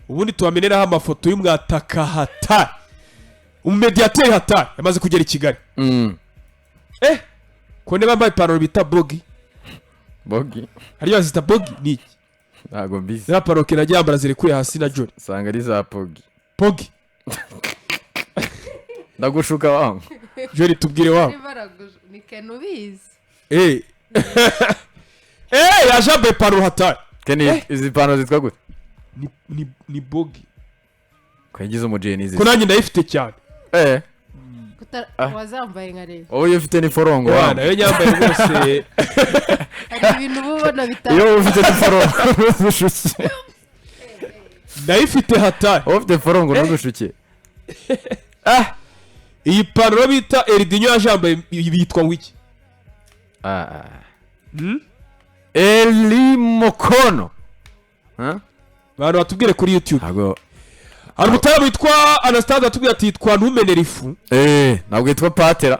ubundi tubameneraho amafoto y'umwataka hatari umumediateri hatari yamaze kugera i Kigali kone bambaye ipantaro bita bogi hariyo zita bogi ni iki ntago mbizi za paroke najya yambara zirekuye hasi na jori sanga ari za pogi ndagushuka wangu jori tubwire wangu ni kenubizi yaje ambaye ipantaro hatari kene izi pantaro zitwa gute ni bogi kwagize umujeni izi ko nanjye ndayifite cyane wazambaye nka rero wowe ufite ni forongo wana yo nyambaye rwose hari ibintu ubona bitandukanye iyo ufite ni forongo n'udushuke ndayifite hatari wowe ufite forongo n'udushuke iyi pantaro bita Eridinho yaje ambaye bitwa ngwiki Eli Mokono bantu batubwire kuri YouTube ntabwo hari umutara witwa Anastasia atubwira ati yitwa ntumenera ifu ntabwo yitwa Patera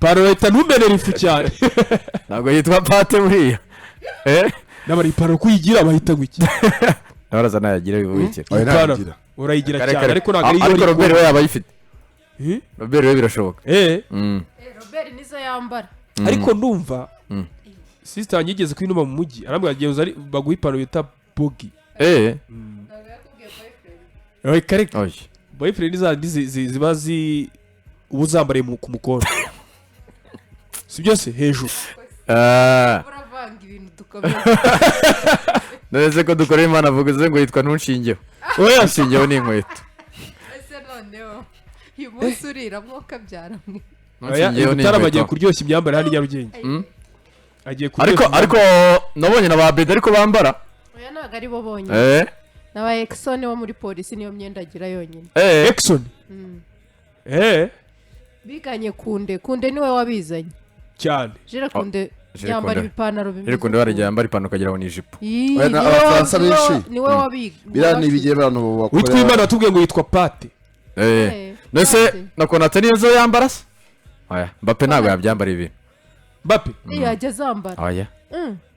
pantaro yita ntumenera ifu cyane ntabwo yitwa Pate buriya n'abari ipantaro kuyigira bahita ngwiki nabaraza nayagira bibukira ipantaro urayigira cyane ariko ntabwo ari ariko Robert we yaba ayifite Robert we birashoboka Robert nizo yambara ariko ndumva sister wanjye yigeze kwinuma mu mujyi arambwira agiye baguha ipantaro bita bogi correct boyfriend zandi ziba ubuzambare ku mukono si byose hejuru uravanga ibintu dukomeye neze ko dukorera Imana avuze ngo yitwa ntunshingeho oya nshingeho ni inkweto ese noneho uyu munsi urira mwoka byaramwe ntunshingeho ni inkweto agiye kuryoshya imyambaro hano Nyarugenge agiye kuryoshya ariko nabonye na ba Bede ariko bambara oya ntago ari bo bonyine n'aba Exxon wo muri polisi niyo myenda agira yonyine Exxon biganye kunde niwe wabizanye cyane Jere kunde yambara ibipantaro bimwe Jere kunde barajya yambara ipantaro kagira ngo ni ijipo abafaransa benshi niwe wabiga bira nibigiye abantu bakora witwa Imana atubwiye ngo yitwa Pate nese na Konate nizo yambara se oya Mbappe ntabwo yabyambara ibi Mbappe yageze ambara oya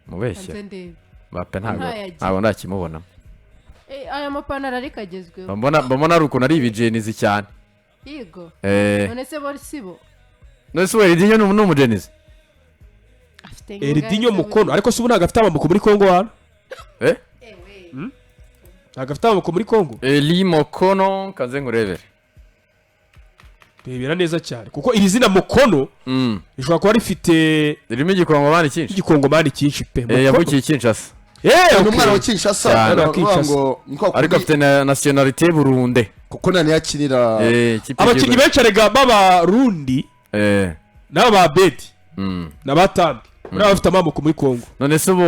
mubeshye Mbappe ntabwo ndakimubona aya mapantaro ariko agezweho mbona ari ukuntu ari ibijenizi cyane yego none se bori sibo none se Eridinho ni umujenizi Eridinho mukono ariko se ubu ntabwo afite amaboko muri Kongo hano ntabwo afite amaboko muri Kongo Eli Mokono kanze ngurebere rebera neza cyane kuko iri zina mukono rishobora kuba rifite ririmo igikongomani cyinshi pe yavukiye Kinshasa ni umwana wa Kinshasa ariko afite nationalité Burunde kuko nani yakinira abakinnyi benshi arega b'abarundi n'aba Bedi n'abatambi muri bafite amaboko muri Kongo none se ubu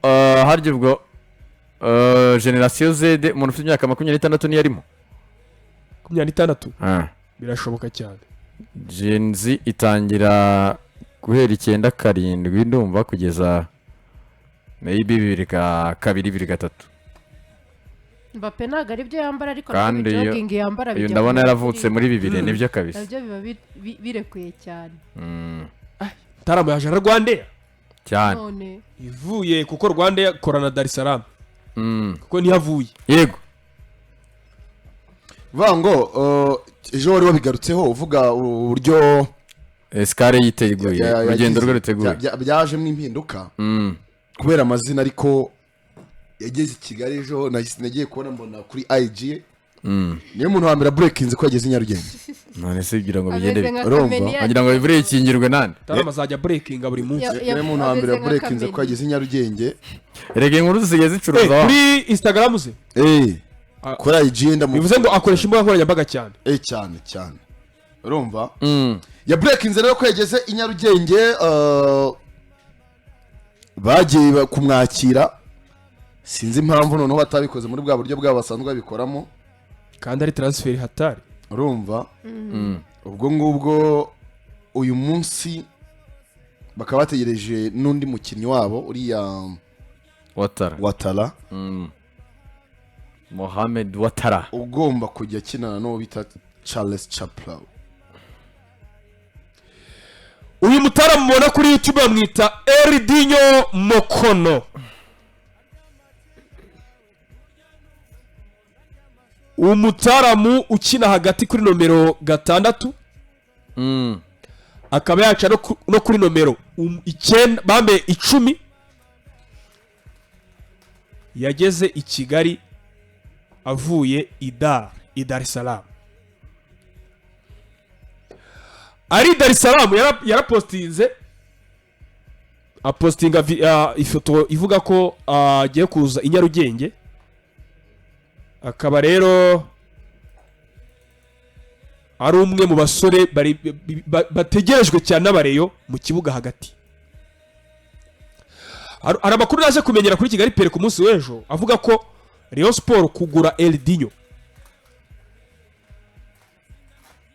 harya ubwo generation Z umuntu ufite imyaka 26 ni yarimo 26 birashoboka cyane Gen Z itangira guhera 9-7 ndumva kugeza maybe 2-3 Mbappe ntago ari byo yambara ariko kandi jogging yambara bijya ndabona yaravutse muri 2 nibyo kabisa nabyo biba birekuye cyane Tarama yaje na Rwanda cyane none ivuye kuko Rwanda yakorana Dar es Salaam kuko nihavuye yego vango ejo wari wabigarutseho uvuga uburyo Escale yiteguye urugendo rwe ruteguye byajemo impinduka kubera amazina ariko yageze i Kigali ejo nagiye kubona mbona kuri IG niyo muntu wa mbere breakinze ko yageze i Nyarugenge none se kugira ngo bigende urumva kugira ngo bivure ikingirwe nande Tarama zajya breakinga buri munsi niyo muntu wa mbere breakinze ko yageze i Nyarugenge rege inkuru zigeze zicuruza kuri Instagram ze kuri IG bivuze ngo akoresha imbuga nkoranyambaga cyane cyane urumva ya breakinze rero ko yageze i Nyarugenge bagiye kumwakira sinzi impamvu noneho batabikoze muri bwa buryo bwabo basanzwe babikoramo kandi ari transfer hatari urumva ubwo ngubwo uyu munsi bakaba bategereje n'undi mukinnyi wabo uriya Watara Mohamed Watara ugomba kujya akinana n'uwo bita Charles Chaplin uyu mutara mubona kuri YouTube bamwita Eridinho Mokono umutaramu ukina hagati kuri nomero 6 akaba yaca no kuri nomero 9 bambe 10 yageze i Kigali avuye Dar es Salaam. Ari Dar es Salaam yarapostinze apostinga ifoto ivuga ko agiye kuza i Nyarugenge, akaba rero ari umwe mu basore bategerejwe cyane n'abareyo mu kibuga hagati. Hari amakuru naje kumenyera kuri Kigali Pere ku munsi w'ejo avuga ko Rayon Sport kugura Eldinho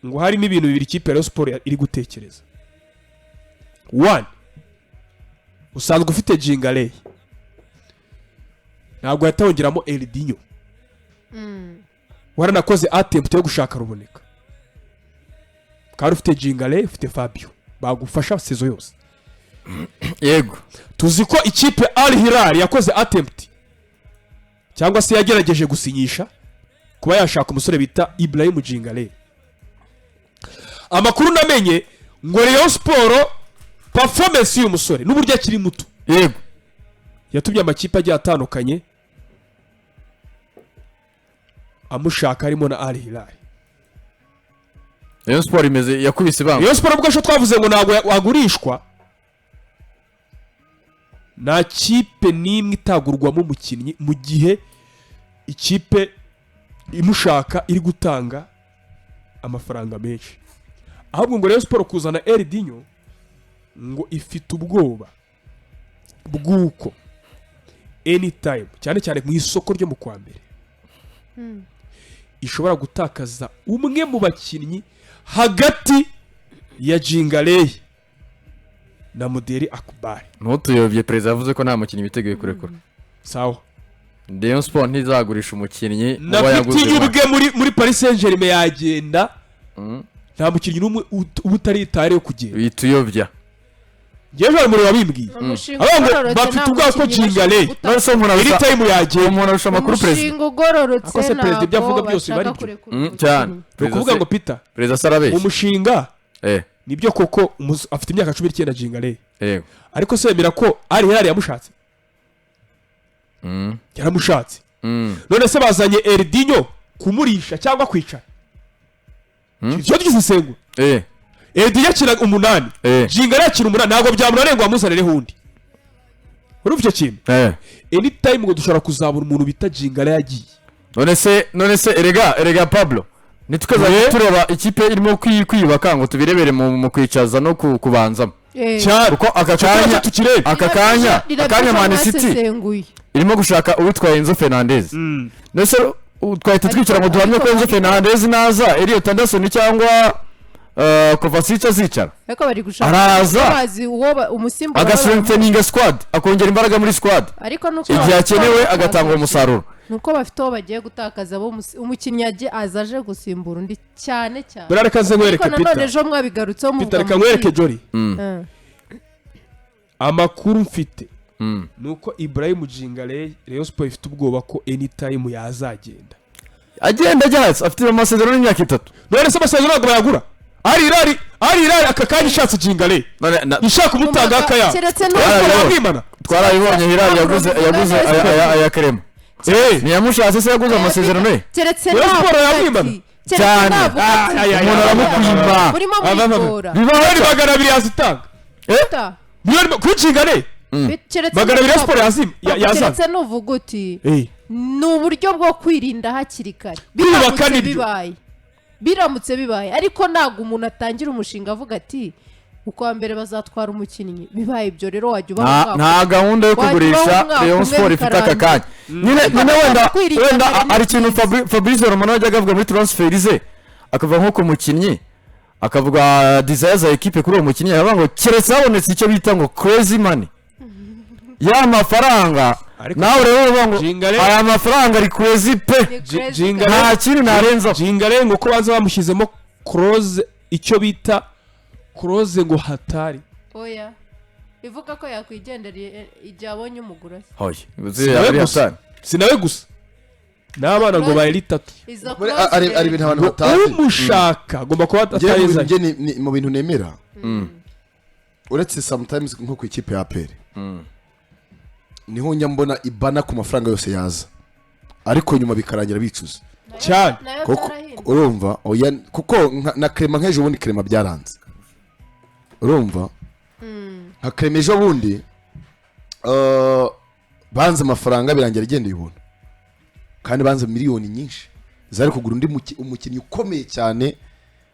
ngo harimo ibintu bibiri ikipe Rayon Sport iri gutekereza. 1, usanzwe ufite Jingaley, ntabwo yatawongeramo Eldinho. Waranakoze attempt yo gushaka Ruboneka, kandi ufite Jingaley, ufite Fabio bagufasha sezo yose. Yego, tuzi ko ikipe Al Hilal yakoze attempt cyangwa se yagerageje gusinyisha kuba yashaka umusore bita Ibrahim Jingaley. Amakuru namenye ngo Rayon Sport performance y'uyu musore n'uburyo akiri muto, yego, yatumye amakipe agiye atandukanye amushaka harimo na Al Hilal. Rayon Sport imeze yakubise banga. Rayon Sport ubwo twavuze ngo ntabwo wagurishwa, nta kipe n'imwe itagurwamo umukinnyi mu gihe ikipe imushaka iri gutanga amafaranga menshi. Ahubwo ngo Rayon Sport kuzana Eldinho ngo ifite ubwoba bw'uko anytime cyane cyane mu isoko ryo mu kwa mbere ishobora gutakaza umwe mu bakinnyi hagati ya Jingaley na Muderi Akubari. Ntutuyobye, perezida yavuze ko nta mukinnyi biteguye kurekura. Sawa, Rayon Sport ntizagurisha umukinnyi uba yaguze muri Paris Saint-Germain yagenda. Nta mukinnyi n'umwe utaritaye yo kugenda. Bituyobya. Ngeje bari muri babimbwiye. Abantu bafite ubwa ko Jingaley nose umuntu iri time yagenda. Umuntu arusha amakuru perezida. Umushinga ugororotse Akose perezida ibyo avuga byose bari cyane. Ukuvuga ngo Peter perezida Sarabeshya umushinga nibyo koko afite imyaka 19 Jingaley. Yego. Ariko se yemera ko ari Hilal yamushatse. Yaramushatse. None se bazanye Eldinho kumurisha cyangwa kwicara. Cyo gisesengu. Eldinho akina 8. Jingaley akina 8, ntabwo byamunarengwa amuzanire hundi. Urumva kintu? Anytime ngo dushobora kuzabura umuntu bita Jingaley yagiye. None se erega Pablo. Nitukaza tureba ikipe irimo kwiyubaka ngo tubirebere mu kwicaza no kubanzamo. Uko akakanya Man City irimo gushaka uwitwaye Enzo Fernandez. Nese twahita twicara ngo duhamye ko Enzo Fernandez naza Elliot Anderson cyangwa Kovacic azicara. Ariko bari gushaka araza uwo umusimbo agastrengthening squad, akongera imbaraga muri squad. Ariko nuko igihe akenewe agatanga umusaruro. Nuko bafite aho bagiye gutakaza bo umukinnyi azaje gusimbura undi cyane. Barareka ze nkwereke Peter. None ejo mwabigarutseho mu Peter, reka nkwereke Jori. Amakuru mfite nuko Ibrahim Jingaley Rayon Sport ifite ubwoba ko anytime yazagenda. Agenda ajyatse afite amasezerano y'imyaka 3. None se amasezerano ntabwo bayagura. Ari Hilal akakanya ishatse Jingaley. Ishaka umutanga akaya. Twarayibonye Hilal yaguze aya Krema. Niyamushatse se yaguze amasezerano ye. Keretse cyane. Umuntu aramukwimba. Bibahari bagana biri yazitanga. Kuri Jingaley. Bagana biri Sport yazanze. Keretse nuvuga uti ni uburyo bwo kwirinda hakiri kare. Biramutse bibaye ariko ntago umuntu atangira umushinga avuga ati uko mbere bazatwara umukinnyi bibaye ibyo rero wajya ubaho. Nta gahunda yo kugurisha Rayon Sport ifite akakanya. Nyine wenda ari ikintu Fabrice Romano yajyaga avuga muri transfer ze, akavuga nko ku mukinnyi, akavuga desire za equipe kuri uwo mukinnyi, aravuga ngo keretse habonetse icyo bita ngo crazy money ya mafaranga. Nawe rero uvuga ngo aya mafaranga ari crazy pe. Nta kintu narenza. Jingaley ngo ko baza bamushyizemo close, icyo bita close ngo hatari. Oya, bivuga ko yakwigendera igihe abonye umugura. Hoye, sinawe gusa n'abana ngo bayiri itatu izo Muri- clause ari rero. ibintu abantu batazi umushaka agomba kuba Njye atayizanye mu bintu nemera uretse sometimes nko ku ikipe ya APR niho njya mbona ibana ku mafaranga yose yaza ariko nyuma bikarangira bicuza cyane nayo kuko byarahindutse. urumva oya kuko na Clement nk'ejo bundi Clement byaranze urumva nka Clement ejo bundi banze amafaranga birangira agendeye ubuntu kandi banze miliyoni nyinshi zari kugura undi umukinnyi ukomeye cyane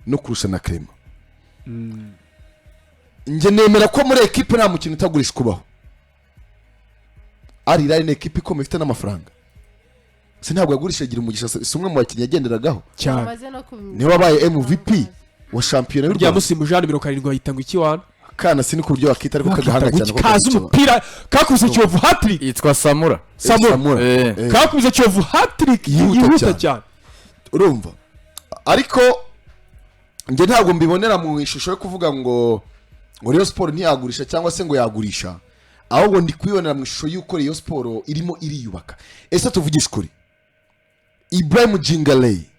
no kurusha na Clement njye nemera ko muri ekipe nta mukino utagurisha kubaho ari irari ni ekipe ikomeye ifite n'amafaranga se ntabwo yagurisha gira umugisha si umwe mu bakinnyi yagenderagaho cyane Bamaze no kubimenya. niwe wabaye MVP wa shampiyona y'u rya Rwanda musimbu Jean 70 bahita ngo ikiwana kana si ku buryo wakita ariko kagahanga cyane ko kazi umupira kakubise Kiyovu hat-trick yitwa Samura Samura kakubise Kiyovu hat-trick yihuta cyane urumva ariko njye ntabwo mbibonera mu ishusho yo kuvuga ngo Rayon Sport ntiyagurisha cyangwa se ngo yagurisha ahubwo ndi kwibonera mu ishusho y'uko Rayon Sport irimo iriyubaka ese tuvugisha ukuri Ibrahim Jingaley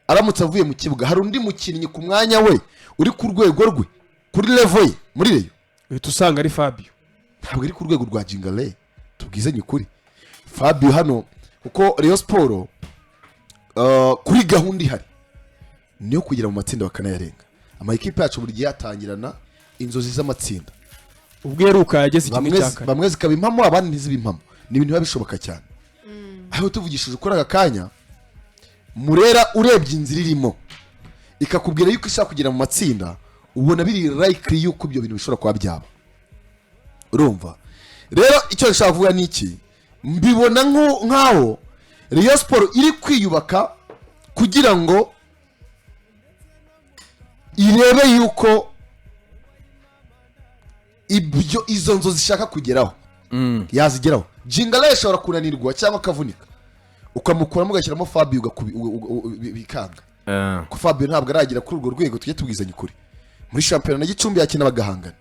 aramutse avuye mu kibuga hari undi mukinnyi ku mwanya we uri ku rwego rwe kuri level ye muri Rayon uhita usanga ari Fabio ntabwo iri ku rwego rwa Jingaley tubwizanye ukuri Fabio hano kuko Rayon Sport kuri gahunda ihari niyo kugira mu matsinda bakanayarenga amakipe yacu buri gihe yatangirana inzozi z'amatsinda ubwo yeruka yageze kimwe cya kane bamwe zikaba impamo abandi ntizibe impamo ni ibintu biba bishoboka cyane aho tuvugishije ukora aka kanya Murera urebye inzira irimo ikakubwira yuko ishaka kugera mu matsinda ubona biri likely yuko ibyo bintu bishobora kuba byaba urumva rero icyo nshaka kuvuga ni iki mbibona nkaho Rayon Sport iri kwiyubaka kugira ngo irebe yuko ibyo izo nzo zishaka kugeraho yazigeraho Jingaley ashobora kunanirwa cyangwa akavunika ukamukuramo ugashyiramo Fabio bikanga ko Fabio ntabwo aragera kuri urwo rwego tujye tubwizanya ukuri muri shampiyona na Gicumbi yakina bagahangana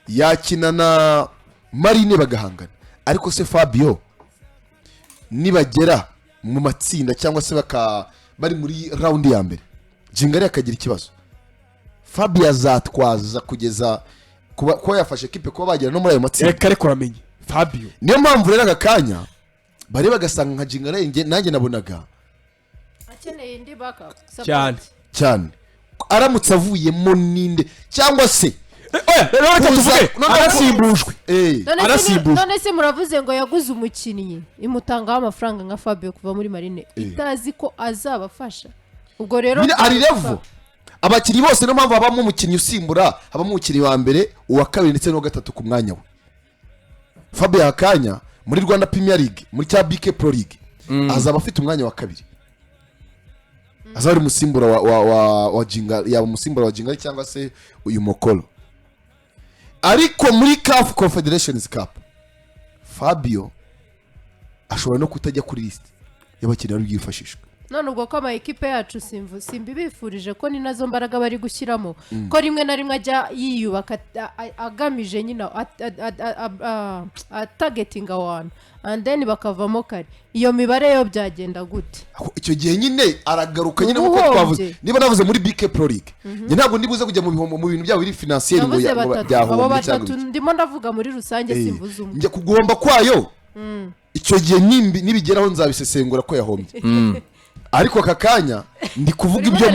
yakina na Marine bagahangana ariko se Fabio nibagera mu matsinda cyangwa se bari muri round ya mbere Jingaley akagira ikibazo Fabio azatwaza kugeza kuba yafashe ekipe kuba bagera no muri ayo matsinda reka reka uramenye Fabio niyo mpamvu rero aka kanya bari bagasanga nka Jingaley nanjye nabonaga akeneye indi backup support. cyane aramutse avuyemo ninde cyangwa se rero reka tuvuge arasimbujwe none se muravuze ngo yaguze umukinnyi imutangaho amafaranga nka Fabio kuva muri Marine itazi ko azabafasha ubwo rero ari level abakinnyi bose niyo mpamvu habamo umukinnyi usimbura habamo umukinnyi wa mbere uwa kabiri ndetse n'uwa gatatu ku mwanya we Fabio Hakanya muri Rwanda Premier League muri cya BK Pro League azaba afite umwanya wa kabiri azaba ari umusimbura wa Jingaley yaba umusimbura wa Jingaley cyangwa se uyu Mokolo ariko muri CAF Confederations Cup Fabio ashobora no kutajya kuri list y'abakinnyi bari bwifashishwa none ubwo ko amakipe yacu simbibifurije ko ni nazo mbaraga bari gushyiramo ko rimwe na rimwe ajya yiyubaka agamije nyine targeting abantu and then bakavamo kare iyo mibare yo byagenda gute icyo gihe nyine aragaruka nyine nkuko twavuze niba navuze muri BK Pro League njye ntabwo ndibuze kujya mu bintu byabo biri financier ngo abo batatu ndimo ndavuga muri rusange simvuze umwe njye kugomba kwayo icyo gihe nibigeraho nzabisesengura ko yahombye ariko aka kanya ndi kuvuga ibyo